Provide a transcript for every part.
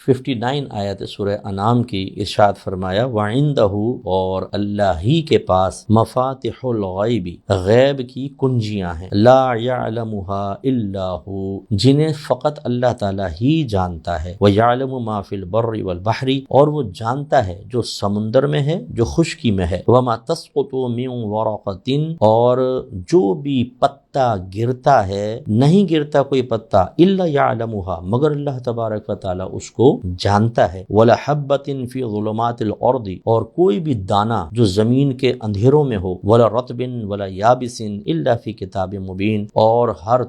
59 آیت سورہ انعام کی ارشاد فرمایا وَعِندَهُ اور اللہ ہی کے پاس مفاتح الغیب غیب کی کنجیاں ہیں لا يعلمها الا هو جنہیں فقط اللہ تعالی ہی جانتا ہے وَيَعْلَمُ مَا فِي الْبَرِّ وَالْبَحْرِ اور وہ جانتا ہے جو سمندر میں ہے جو خشکی میں ہے وَمَا تَسْقُطُ مِن وَرَقَةٍ اور جو بھی پتا گرتا ہے نہیں گرتا کوئی پتا الا يعلمها مگر اللہ تبارک و تعالی اس کو جانتا ہے ولا حبۃ فی ظلمات الارض اور کوئی بھی دانہ جو زمین کے اندھیروں میں ہو ولا رطب ولا یابس الا فی کتاب مبین اور ہر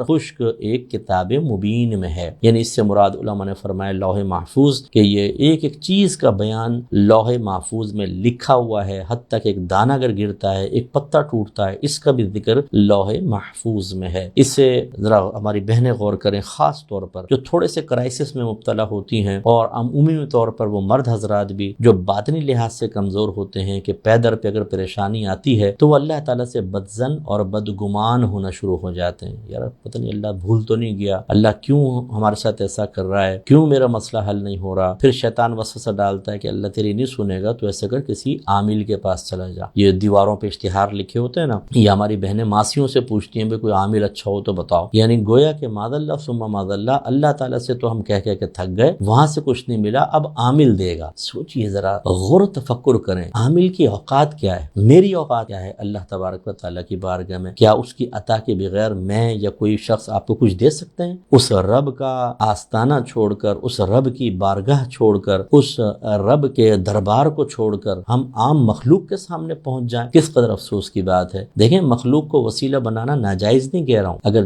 خشک ایک کتاب مبین میں ہے، یعنی اس سے مراد علماء نے فرمایا لوح محفوظ کہ یہ ایک ایک چیز کا بیان لوح محفوظ میں لکھا ہوا ہے، حتیٰ کہ ایک دانہ اگر گرتا ہے ایک پتا ٹوٹتا ہے اس کا بھی ذکر لوح محفوظ میں ہے۔ اس سے ذرا ہماری بہنیں غور کریں، خاص طور پر جو تھوڑے سے کرائسس میں مبتلا ہوتی ہیں اور عمومی طور پر وہ مرد حضرات بھی جو باطنی لحاظ سے کمزور ہوتے ہیں کہ پیدر پہ اگر پریشانی آتی ہے تو وہ اللہ تعالیٰ سے بدظن اور بدگمان ہونا شروع ہو جاتے ہیں، یار پتہ نہیں اللہ بھول تو نہیں گیا، اللہ کیوں ہمارے ساتھ ایسا کر رہا ہے، کیوں میرا مسئلہ حل نہیں ہو رہا۔ پھر شیطان وسوسہ ڈالتا ہے کہ اللہ تیری نہیں سنے گا تو ایسا کر کسی عامل کے پاس چلا جا۔ یہ دیواروں پہ اشتہار لکھے ہوتے ہیں نا، یہ ہماری بہنیں ماسیوں سے پوچھتی ہیں بھئی کوئی عامل اچھا ہو تو بتاؤ، یعنی گویا کہ معاذ اللہ ثم معاذ اللہ، اللہ تعالیٰ سے تو ہم کہہ کے تھک گئے، وہاں سے کچھ نہیں ملا، اب عامل دے گا۔ سوچئے ذرا، غور و تفکر کریں، عامل کی اوقات کیا ہے، میری اوقات کیا ہے اللہ تبارک و تعالیٰ کی بارگاہ میں؟ کیا اس کی عطا کے بغیر میں یا کوئی شخص آپ کو کچھ دے سکتے ہیں؟ اس رب کا آستانہ چھوڑ کر، اس رب کی بارگاہ چھوڑ کر، اس رب کے دربار کو چھوڑ کر ہم عام مخلوق کے سامنے پہنچ جائیں، کس قدر افسوس کی بات ہے۔ دیکھیں، مخلوق کو وسیلہ بنانا ناجائز نہیں کہہ رہا ہوں، اگر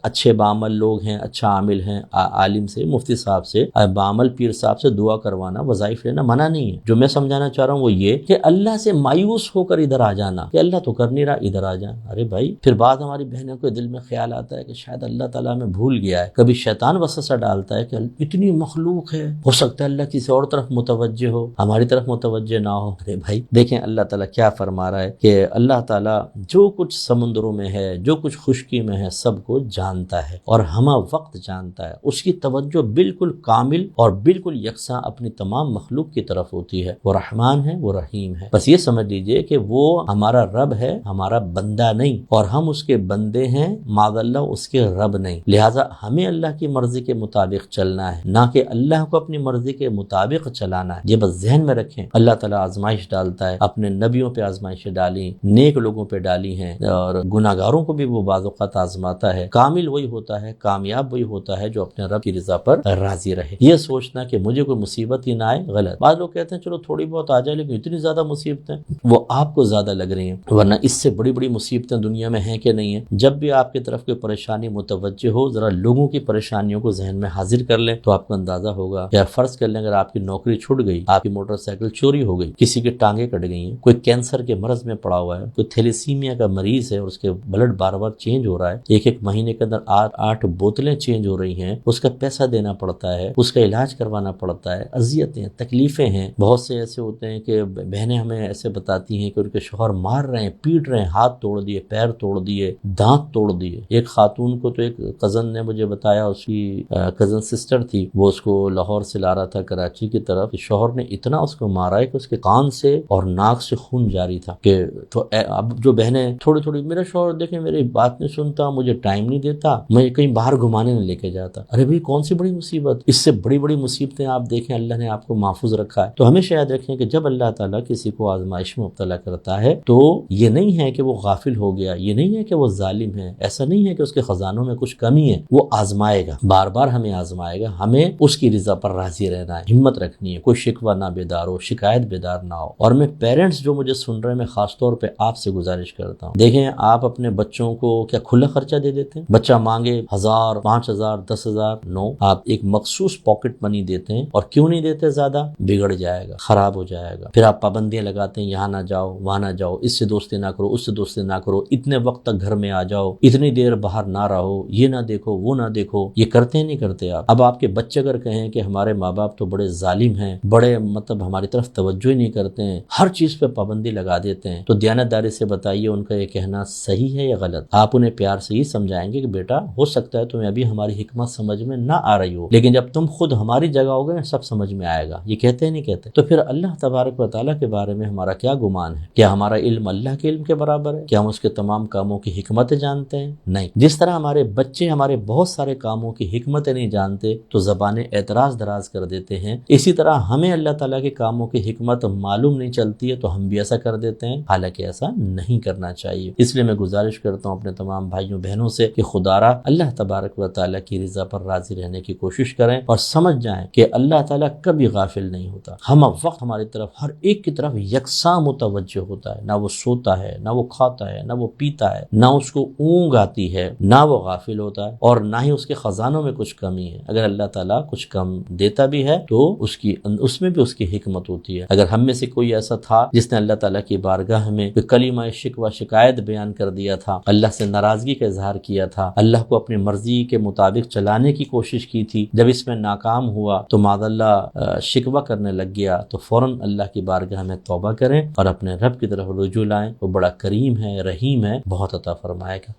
اچھے بعمل لوگ ہیں، اچھا عامل ہیں، عالم سے، مفتی صاحب سے، بعمل پیر صاحب سے دعا کروانا، وظائف لینا منع نہیں ہے۔ جو میں سمجھانا چاہ رہا ہوں وہ یہ کہ اللہ سے مایوس ہو کر ادھر آ جانا کہ اللہ تو کر نہیں رہا، ادھر آ جانا۔ ارے بھائی، پھر بعض ہماری بہنوں کے دل میں خیال آتا ہے کہ شاید اللہ تعالیٰ میں بھول گیا ہے، کبھی شیطان وسوسہ ڈالتا ہے کہ اتنی مخلوق ہے، ہو سکتا ہے اللہ کسی اور طرف متوجہ ہو، ہماری طرف متوجہ نہ ہو۔ ارے بھائی دیکھیں اللہ تعالیٰ کیا فرما رہا ہے کہ اللہ تعالیٰ جو کچھ سمندروں میں ہے، جو کچھ خشکی میں ہے، سب کو جانتا ہے اور ہمہ وقت جانتا ہے۔ اس کی توجہ بالکل کامل اور بالکل یکساں اپنی تمام مخلوق کی طرف ہوتی ہے۔ وہ رحمان ہے، وہ رحیم ہے۔ بس یہ سمجھ لیجئے کہ وہ ہمارا رب ہے، ہمارا بندہ نہیں، اور ہم اس کے بندے ہیں، معاذ اللہ اس کے رب نہیں۔ لہٰذا ہمیں اللہ کی مرضی کے مطابق چلنا ہے، نہ کہ اللہ کو اپنی مرضی کے مطابق چلانا ہے۔ یہ بس ذہن میں رکھیں، اللہ تعالیٰ آزمائش ڈالتا ہے، اپنے نبیوں پہ آزمائشیں ڈالی، نیک لوگوں پہ ڈالی ہیں، اور گناہ گاروں کو بھی وہ بعض اوقات آزماتا ہے۔ کامل وہی ہوتا ہے، کامیاب وہی ہوتا ہے جو اپنے رب کی رضا پر راضی رہے۔ یہ سوچنا کہ مجھے کوئی مصیبت ہی نہ آئے، غلط۔ بعض لوگ کہتے ہیں چلو تھوڑی بہت آ جائے، لیکن اتنی زیادہ مصیبتیں وہ آپ کو زیادہ لگ رہی ہیں، ورنہ اس سے بڑی بڑی مصیبتیں دنیا میں ہیں کہ نہیں ہیں۔ جب بھی آپ کی طرف کوئی پریشانی متوجہ ہو، ذرا لوگوں کی پریشانیوں کو ذہن میں حاضر کر لیں تو آپ کو اندازہ ہوگا۔ یا فرض کر لیں اگر آپ کی نوکری چھوٹ گئی، آپ کی موٹر سائیکل چوری ہو گئی، کسی کی ٹانگیں کٹ گئی ہیں، کوئی کینسر کے مرض میں پڑا ہوا ہے، کوئی تھیلیسیمیا کا مریض ہے اور اس کے بلڈ بار بار چینج ہو رہا ہے، ایک مہینے کے اندر 8 بوتلیں چینج ہو رہی ہیں، اس کا پیسہ دینا پڑتا ہے، اس کا علاج کروانا پڑتا ہے، اذیتیں، تکلیفیں ہیں۔ بہت سے ایسے ہوتے ہیں کہ بہنیں ہمیں ایسے بتاتی ہیں کہ ان کے شوہر مار رہے ہیں، پیٹ رہے ہیں، ہاتھ توڑ دیے، پیر توڑ دیے، دانت توڑ دیے۔ ایک خاتون کو تو ایک کزن نے مجھے بتایا، اس کی کزن سسٹر تھی، وہ اس کو لاہور سے لا رہا تھا کراچی کی طرف، شوہر نے اتنا اس کو مارا ہے کہ اس کے کان سے اور ناک سے خون جاری تھا۔ کہ تو اب جو بہنیں تھوڑی میرا شوہر دیکھیں میری بات نہیں سنتا، مجھے ٹائم نہیں دیتا، میں کہیں باہر گھمانے نہیں لے کے جاتا۔ ارے بھائی کون سی بڑی مصیبت، اس سے بڑی بڑی مصیبتیں آپ دیکھیں اللہ نے آپ کو محفوظ رکھا ہے۔ تو ہمیشہ یاد رکھیں کہ جب اللہ تعالیٰ کسی کو آزمائش میں مبتلا کرتا ہے تو یہ نہیں ہے کہ وہ غافل ہو گیا، یہ نہیں ہے کہ وہ ظالم ہے، ایسا نہیں ہے کہ اس کے خزانوں میں کچھ کمی ہے، وہ آزمائے گا، بار بار ہمیں آزمائے گا، ہمیں اس کی رضا پر راضی رہنا ہے، ہمت رکھنی ہے، کوئی شکوہ نہ بیدار ہو، شکایت بیدار نہ ہو۔ اور میں پیرنٹس جو مجھے سن رہے ہیں، میں خاص طور پہ آپ سے گزارش کرتا ہوں، دیکھیں آپ اپنے بچوں کو کیا کھلا خرچہ دے دیتے ہیں؟ بچہ مانگے 1000 5000 10,000، نو، آپ ایک مخصوص پاکٹ منی دیتے ہیں، اور کیوں نہیں دیتے زیادہ؟ بگڑ جائے گا، خراب ہو جائے گا۔ پھر آپ پابندیاں لگاتے ہیں، یہاں نہ جاؤ، وہاں نہ جاؤ، اس سے دوستی نہ کرو، اس سے دوستی نہ کرو، اتنے وقت تک گھر میں آ جاؤ، اتنی دیر باہر نہ رہو، یہ نہ دیکھو، وہ نہ دیکھو۔ یہ کرتے ہیں نہیں کرتے آپ؟ اب آپ کے بچے اگر کہیں کہ ہمارے ماں باپ تو بڑے ظالم ہیں، بڑے مطلب ہماری طرف توجہ ہی نہیں کرتے ہیں، ہر چیز پہ پابندی لگا دیتے ہیں، تو دیانتداری سے بتائیے ان کا یہ کہنا صحیح ہے یہ غلط، آپ انہیں پیار سے ہی سمجھائیں گے کہ بیٹا ہو سکتا ہے تمہیں ابھی ہماری حکمت سمجھ میں نہ آ رہی ہو، لیکن جب تم خود ہماری جگہ ہوگے نا سب سمجھ میں آئے گا۔ یہ کہتے نہیں کہتے؟ تو پھر اللہ تبارک و تعالیٰ کے بارے میں ہمارا کیا گمان ہے؟ کیا ہمارا علم اللہ کے علم کے برابر ہے؟ کیا ہم اس کے تمام کاموں کی حکمتیں جانتے ہیں؟ نہیں۔ جس طرح ہمارے بچے ہمارے بہت سارے کاموں کی حکمتیں نہیں جانتے تو زبانیں اعتراض دراز کر دیتے ہیں، اسی طرح ہمیں اللہ تعالیٰ کے کاموں کی حکمت معلوم نہیں چلتی ہے تو ہم بھی ایسا کر دیتے ہیں، حالانکہ ایسا نہیں کرنا چاہیے۔ اس لیے میں گزارش کرتا ہوں اپنے تمام بھائیوں بہنوں سے کہ خدا را اللہ تبارک و تعالیٰ کی رضا پر راضی رہنے کی کوشش کریں اور سمجھ جائیں کہ اللہ تعالیٰ کبھی غافل نہیں ہوتا، ہم وقت ہماری طرف ہر ایک کی طرف یکساں متوجہ ہوتا ہے، نہ وہ سوتا ہے، نہ وہ کھاتا ہے، نہ وہ پیتا ہے، نہ اس کو اونگ آتی ہے، نہ وہ غافل ہوتا ہے، اور نہ ہی اس کے خزانوں میں کچھ کمی ہے۔ اگر اللہ تعالیٰ کچھ کم دیتا بھی ہے تو اس میں بھی اس کی حکمت ہوتی ہے۔ اگر ہم میں سے کوئی ایسا تھا جس نے اللہ تعالیٰ کی بارگاہ میں کوئی کلمہ شکوہ شکایت بیان کر دیا تھا، اللہ سے ناراضگی کا اظہار کیا تھا، اللہ کو اپنی مرضی کے مطابق چلانے کی کوشش کی تھی، جب اس میں ناکام ہوا تو معاذ اللہ شکوہ کرنے لگ گیا، تو فوراً اللہ کی بارگاہ میں توبہ کریں اور اپنے رب کی طرف رجوع لائیں۔ وہ بڑا کریم ہے، رحیم ہے، بہت عطا فرمائے گا۔